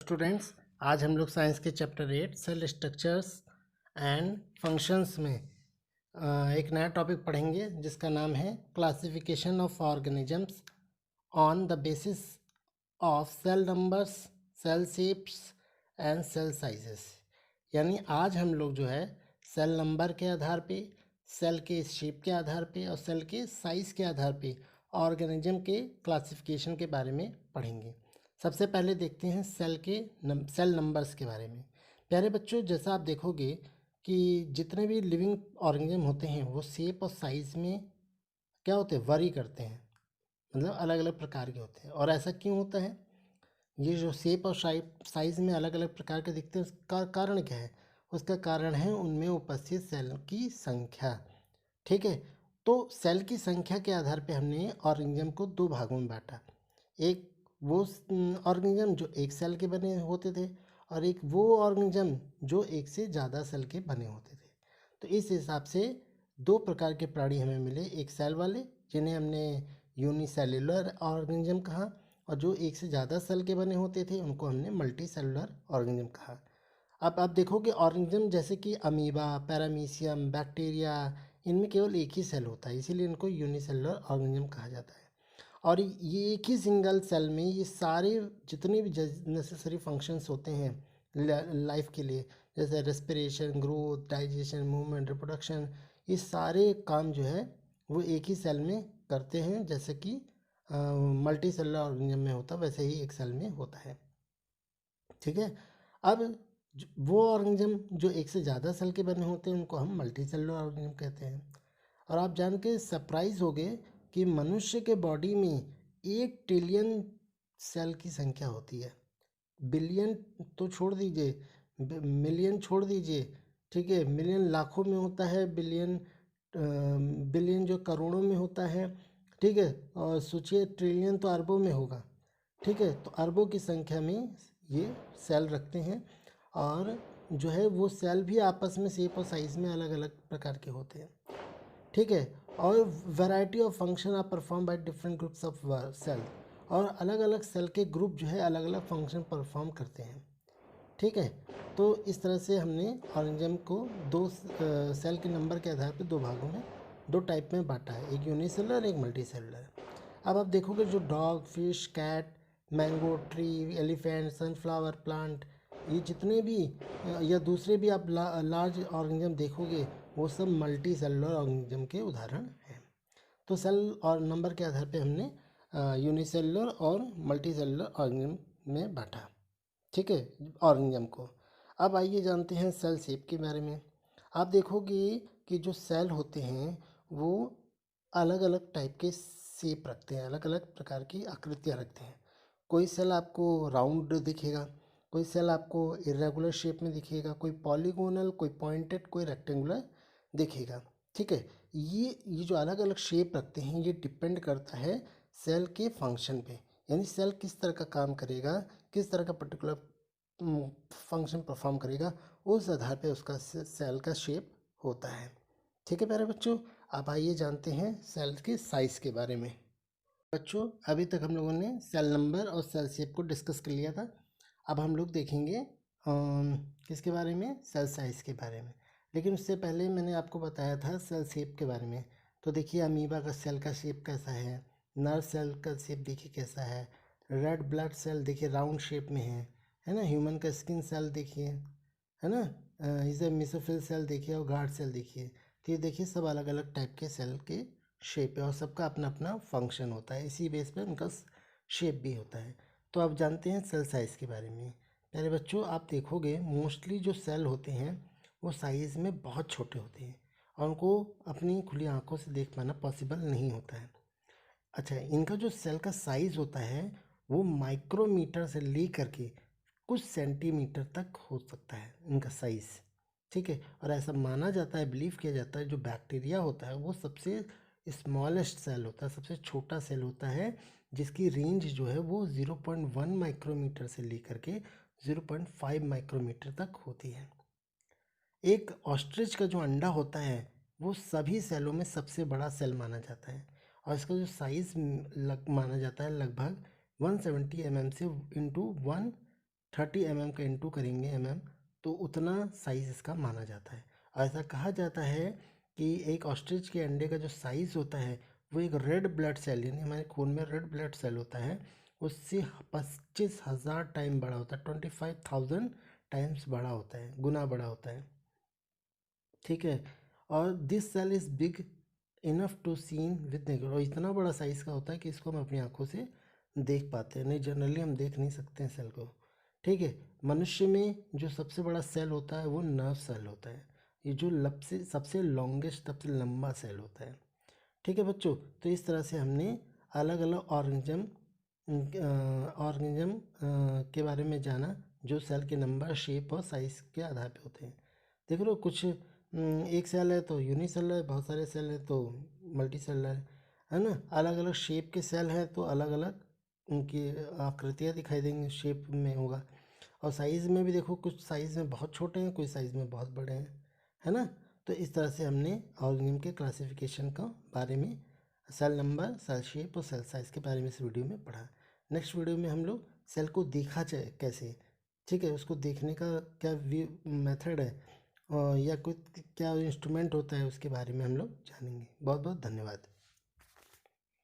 Students, आज हम लोग साइंस के chapter 8 cell structures and functions में एक नया टॉपिक पढ़ेंगे जिसका नाम है classification of organisms on the basis of cell numbers, cell shapes and cell sizes. यानी आज हम लोग जो है सेल नंबर के आधार पे, सेल के शेप के आधार पे और सेल के साइज़ के आधार पे ऑर्गेनिज्म के क्लासिफिकेशन के बारे में पढ़ेंगे। सबसे पहले देखते हैं सेल नंबर्स के बारे में। प्यारे बच्चों, जैसा आप देखोगे कि जितने भी लिविंग ऑर्गेनिज्म होते हैं वो शेप और साइज़ में क्या होते हैं, वरी करते हैं, मतलब अलग अलग प्रकार के होते हैं। और ऐसा क्यों होता है? ये जो शेप और साइज़ में अलग अलग प्रकार के दिखते हैं, उसका कारण क्या है? उसका कारण है उनमें उपस्थित सेल की संख्या। ठीक है, तो सेल की संख्या के आधार पे हमने ऑर्गेनिज्म को दो भागों में बांटा। एक वो ऑर्गेनिज्म जो एक सेल के बने होते थे और एक वो ऑर्गेनिज्म जो एक से ज़्यादा सेल के बने होते थे। तो इस हिसाब से दो प्रकार के प्राणी हमें मिले, एक सेल वाले जिन्हें हमने यूनिसेल्युलर ऑर्गेनिज्म कहा, और जो एक से ज़्यादा सेल के बने होते थे उनको हमने मल्टी सेलुलर ऑर्गेनिज्म कहा। अब आप देखोगे ऑर्गेनिज्म जैसे कि अमीबा, पैरामीशियम, बैक्टीरिया, इनमें केवल एक ही सेल होता है, इसीलिए इनको यूनिसेलुलर ऑर्गेनिज्म कहा जाता है। और ये एक ही सिंगल सेल में ये सारे जितने भी नेसेसरी फंक्शंस होते हैं लाइफ के लिए, जैसे respiration, growth, digestion, movement, reproduction, ये सारे काम जो है वो एक ही सेल में करते हैं। जैसे कि मल्टी सेलुलर ऑर्गेनिज्म में होता है वैसे ही एक सेल में होता है। ठीक है, अब वो ऑर्गेनिज्म जो एक से ज़्यादा सेल के बने होते हैं उनको हम मल्टी सेलुलर ऑर्गेनिज्म कहते हैं। और आप जान के सरप्राइज हो गए कि मनुष्य के बॉडी में 1 ट्रिलियन सेल की संख्या होती है। बिलियन तो छोड़ दीजिए, मिलियन छोड़ दीजिए, ठीक है, मिलियन लाखों में होता है, बिलियन जो करोड़ों में होता है, ठीक है, और सोचिए ट्रिलियन तो अरबों में होगा। ठीक है, तो अरबों की संख्या में ये सेल रखते हैं। और जो है वो सेल भी आपस में शेप और साइज़ में अलग अलग प्रकार के होते हैं। ठीक है, और variety of function are perform by different groups of cell, और अलग अलग सेल के ग्रुप जो है अलग अलग फंक्शन परफॉर्म करते हैं। ठीक है, तो इस तरह से हमने ऑर्गेनिज्म को दो सेल के नंबर के आधार पर दो भागों में, दो टाइप में बांटा है, एक यूनिसेलुलर एक मल्टी सेलुलर। अब आप देखोगे जो dog, fish, cat, mango tree, elephant, sunflower plant, ये जितने भी या दूसरे भी आप लार्ज ऑर्गेनिज्म देखोगे वो सब मल्टी सेलुलर ऑर्गेनिज्म के उदाहरण हैं। तो सेल और नंबर के आधार पे हमने यूनिसेलुलर और मल्टी सेलुलर ऑर्गेनिज्म में बांटा। ठीक है, ऑर्गेनिज्म को। अब आइए जानते हैं सेल शेप के बारे में। आप देखोगे कि जो सेल होते हैं वो अलग अलग टाइप के शेप रखते हैं, अलग अलग प्रकार की आकृतियाँ रखते हैं। कोई सेल आपको राउंड दिखेगा, कोई सेल आपको इरेगुलर शेप में दिखेगा, कोई पॉलीगोनल, कोई पॉइंटेड, कोई रेक्टेंगुलर दिखेगा। ठीक है, ये जो अलग अलग शेप रखते हैं ये डिपेंड करता है सेल के फंक्शन पे, यानी सेल किस तरह का काम करेगा, किस तरह का पर्टिकुलर फंक्शन परफॉर्म करेगा, उस आधार पे उसका सेल का शेप होता है। ठीक है प्यारे बच्चों, अब आइए जानते हैं सेल के साइज़ के बारे में। बच्चों, अभी तक हम लोगों ने सेल नंबर और सेल शेप को डिस्कस कर लिया था। अब हम लोग देखेंगे किसके बारे में, सेल साइज़ के बारे में। लेकिन उससे पहले मैंने आपको बताया था सेल शेप के बारे में। तो देखिए अमीबा का सेल का शेप कैसा है, नर सेल का शेप देखिए कैसा है, रेड ब्लड सेल देखिए राउंड शेप में है ना, ह्यूमन का स्किन सेल देखिए, है ना, इसे मिसोफिल सेल देखिए और गार्ड सेल देखिए। तो ये देखिए सब अलग अलग टाइप के सेल के शेप है और सबका अपना अपना फंक्शन होता है, इसी बेस पे उनका शेप भी होता है। तो आप जानते हैं सेल साइज़ के बारे में। प्यारे बच्चों, आप देखोगे मोस्टली जो सेल होते हैं वो साइज़ में बहुत छोटे होते हैं और उनको अपनी खुली आंखों से देख पाना पॉसिबल नहीं होता है। अच्छा, इनका जो सेल का साइज़ होता है वो माइक्रोमीटर से लेकर के कुछ सेंटीमीटर तक हो सकता है इनका साइज़। ठीक है, और ऐसा माना जाता है, बिलीव किया जाता है, जो बैक्टीरिया होता है वो सबसे स्मॉलेस्ट सेल होता है, सबसे छोटा सेल होता है, जिसकी रेंज जो है वो 0.1 माइक्रोमीटर से लेकर के 0.5 माइक्रोमीटर तक होती है। एक ऑस्ट्रिच का जो अंडा होता है वो सभी सेलों में सबसे बड़ा सेल माना जाता है और इसका जो साइज़ माना जाता है लगभग 170 mm से इंटू 1 30 mm का इंटू करेंगे तो उतना साइज़ इसका माना जाता है। ऐसा कहा जाता है कि एक ऑस्ट्रिच के अंडे का जो साइज़ होता है वो एक रेड ब्लड सेल यानी हमारे खून में रेड ब्लड सेल होता है उससे 25,000 टाइम बड़ा होता है, 25,000 टाइम्स बड़ा होता है, गुना बड़ा होता है। ठीक है। और this cell is big enough to seen with naked, और इतना बड़ा साइज़ का होता है कि इसको हम अपनी आंखों से देख पाते हैं, नहीं जनरली हम देख नहीं सकते हैं सेल को। ठीक है। मनुष्य में जो सबसे बड़ा सेल होता है वो नर्व सेल होता है, ये जो सबसे लॉन्गेस्ट सबसे लंबा सेल होता है। ठीक है बच्चों, तो इस तरह से हमने अलग अलग ऑर्गेनिज्म के बारे में जाना जो सेल के नंबर, शेप और साइज़ के आधार पे होते हैं। देख लो कुछ एक सेल है तो यूनिसेलुलर है, बहुत सारे सेल हैं तो मल्टी सेलुलर है ना। अलग अलग शेप के सेल हैं तो अलग अलग उनकी आकृतियाँ दिखाई देंगी, शेप में होगा। और साइज़ में भी देखो कुछ साइज़ में बहुत छोटे हैं, कुछ साइज़ में बहुत बड़े हैं, है ना। तो इस तरह से हमने ऑर्गेनिज्म के क्लासिफिकेशन का बारे में, सेल नंबर, सेल शेप और सेल साइज़ के बारे में इस वीडियो में पढ़ा। नेक्स्ट वीडियो में हम लोग सेल को देखा जाए कैसे, ठीक है, उसको देखने का क्या मेथड है और या कोई क्या इंस्ट्रूमेंट होता है उसके बारे में हम लोग जानेंगे। बहुत बहुत धन्यवाद।